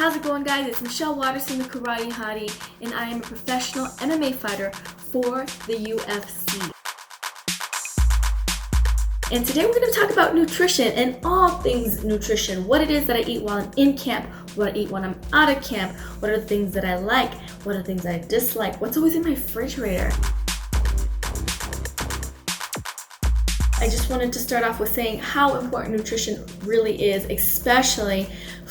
How's it going, guys? It's Michelle Waterson, the Karate Hottie, and I am a professional MMA fighter for the UFC. And today we're going to talk about nutrition and all things nutrition. What it is that I eat while I'm in camp, what I eat when I'm out of camp, what are the things that I like, what are the things I dislike, what's always in my refrigerator. I just wanted to start off with saying how important nutrition really is, especially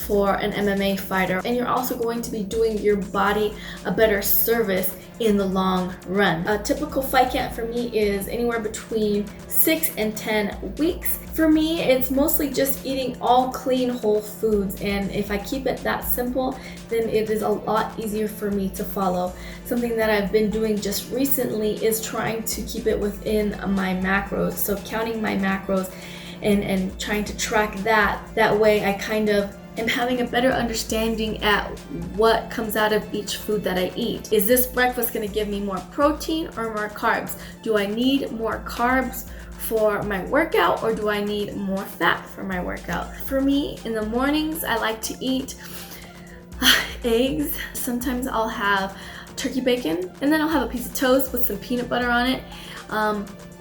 for an MMA fighter. And you're also going to be doing your body a better service in the long run. A typical fight camp for me is anywhere between 6 and 10 weeks. For me, it's mostly just eating all clean, whole foods. And if I keep it that simple, then it is a lot easier for me to follow. Something that I've been doing just recently is trying to keep it within my macros. So counting my macros and trying to track that. That way I kind of am having a better understanding at what comes out of each food that I eat. Is this breakfast going to give me more protein or more carbs? Do I need more carbs for my workout, or do I need more fat for my workout? For me, in the mornings, I like to eat eggs. Sometimes I'll have turkey bacon, and then I'll have a piece of toast with some peanut butter on it.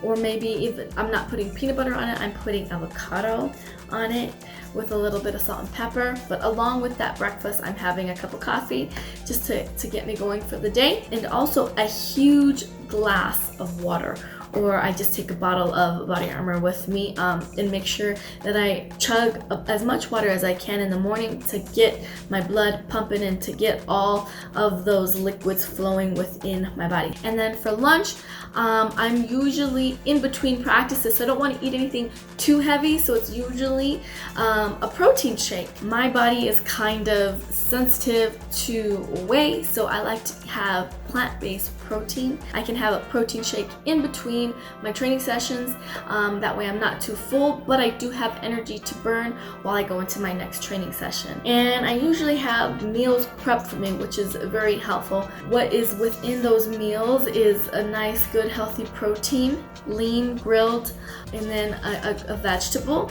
Or maybe if I'm not putting peanut butter on it, I'm putting avocado on it with a little bit of salt and pepper. But along with that breakfast, I'm having a cup of coffee just to get me going for the day, and also a huge glass of water. Or I just take a bottle of Body Armor with me and make sure that I chug as much water as I can in the morning to get my blood pumping and to get all of those liquids flowing within my body. And then for lunch, I'm usually in between practices, so I don't want to eat anything too heavy, so it's usually a protein shake. My body is kind of sensitive to whey, so I like to have plant-based protein. I can have a protein shake in between my training sessions. That way I'm not too full, but I do have energy to burn while I go into my next training session. And I usually have meals prepped for me, which is very helpful. What is within those meals is a nice, good, healthy protein, lean, grilled, and then a vegetable.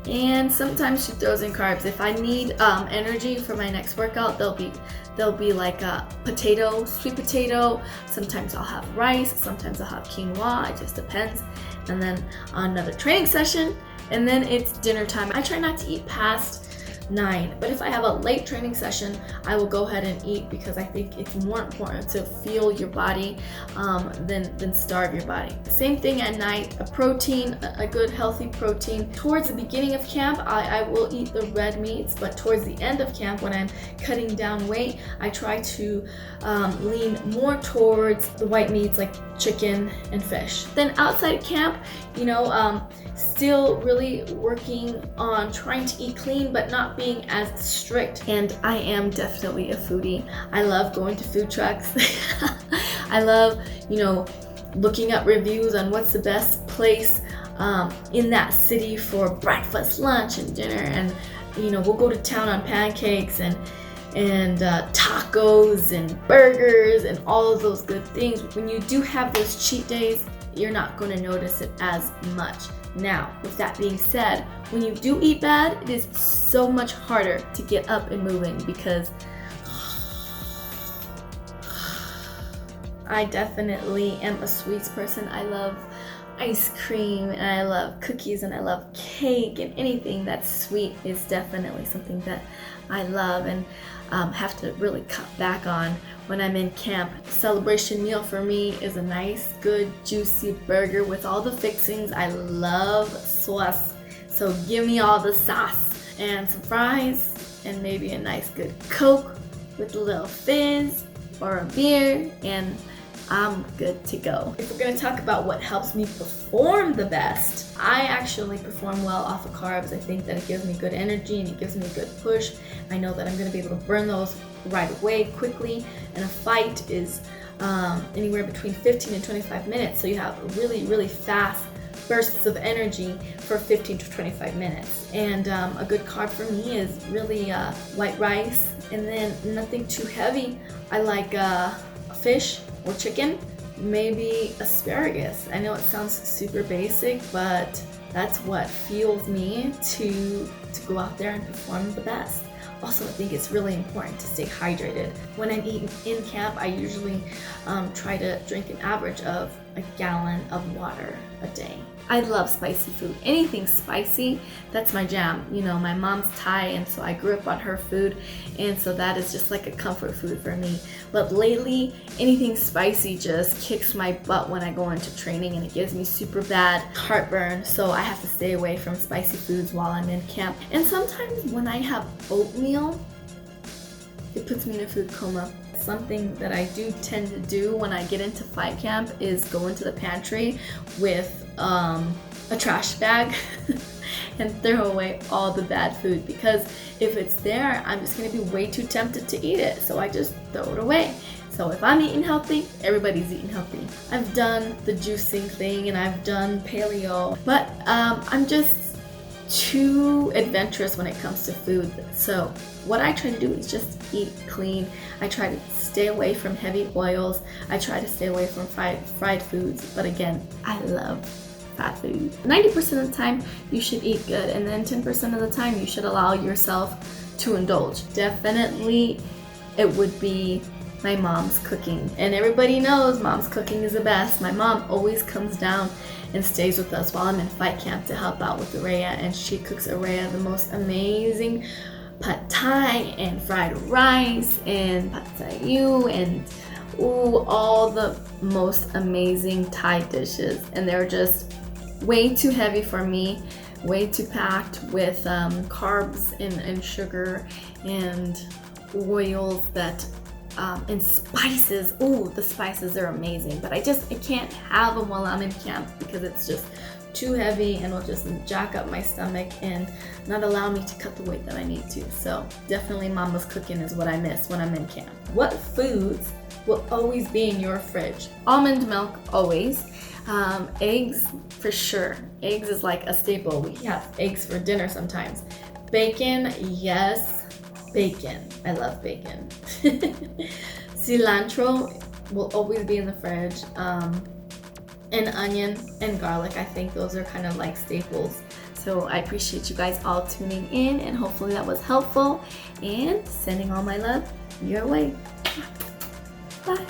And sometimes she throws in carbs. If I need energy for my next workout, there'll be like a potato, sweet potato. Sometimes I'll have rice, sometimes I'll have quinoa, it just depends. And then another training session, and then it's dinner time. I try not to eat past 9, but if I have a late training session, I will go ahead and eat, because I think it's more important to fuel your body than starve your body. Same thing at night, a protein, a good healthy protein. Towards the beginning of camp, I will eat the red meats, but towards the end of camp, when I'm cutting down weight, I try to lean more towards the white meats like chicken and fish. Then outside camp, still really working on trying to eat clean, but not being as strict. And I am definitely a foodie. I love going to food trucks. I love, looking up reviews on what's the best place in that city for breakfast, lunch, and dinner. And, we'll go to town on pancakes and tacos and burgers and all of those good things. When you do have those cheat days, you're not going to notice it as much. Now, with that being said, when you do eat bad, it is so much harder to get up and moving, because I definitely am a sweets person. I love ice cream, and I love cookies, and I love cake, and anything that's sweet is definitely something that I love and have to really cut back on when I'm in camp. Celebration meal for me is a nice, good, juicy burger with all the fixings. I love sauce, so give me all the sauce, and some fries, and maybe a nice, good Coke with a little fizz or a beer, and I'm good to go. If we're going to talk about what helps me perform the best, I actually perform well off of carbs. I think that it gives me good energy and it gives me a good push. I know that I'm going to be able to burn those right away, quickly, and a fight is anywhere between 15 and 25 minutes. So you have really, really fast bursts of energy for 15 to 25 minutes. And a good carb for me is really white rice, and then nothing too heavy. I like fish or chicken, maybe asparagus. I know it sounds super basic, but that's what fuels me to go out there and perform the best. Also, I think it's really important to stay hydrated. When I'm eating in camp, I usually try to drink an average of a gallon of water a day. I love spicy food. Anything spicy, that's my jam. You know, my mom's Thai, and so I grew up on her food, and so that is just like a comfort food for me. But lately, anything spicy just kicks my butt when I go into training, and it gives me super bad heartburn, so I have to stay away from spicy foods while I'm in camp. And sometimes when I have oatmeal, it puts me in a food coma. Something that I do tend to do when I get into fight camp is go into the pantry with a trash bag and throw away all the bad food, because if it's there, I'm just gonna be way too tempted to eat it, so I just throw it away. So if I'm eating healthy, everybody's eating healthy. I've done the juicing thing and I've done paleo, but I'm just too adventurous when it comes to food. So what I try to do is just eat clean. I try to stay away from heavy oils. I try to stay away from fried foods. But again, I love fat food. 90% of the time, you should eat good. And then 10% of the time, you should allow yourself to indulge. Definitely, it would be my mom's cooking. And everybody knows mom's cooking is the best. My mom always comes down and stays with us while I'm in fight camp to help out with Araya. And she cooks Araya the most amazing pad thai and fried rice and pad thai ew and all the most amazing Thai dishes. And they're just way too heavy for me, way too packed with carbs and sugar and oils that and spices. Ooh, the spices are amazing, but I can't have them while I'm in camp because it's just too heavy and will just jack up my stomach and not allow me to cut the weight that I need to. So definitely mama's cooking is what I miss when I'm in camp. What foods will always be in your fridge? Almond milk, always. Eggs, for sure. Eggs is like a staple. We have eggs for dinner sometimes. Bacon, yes. Bacon. I love bacon. Cilantro will always be in the fridge. And onion and garlic. I think those are kind of like staples. So I appreciate you guys all tuning in, and hopefully that was helpful, and sending all my love your way. Bye.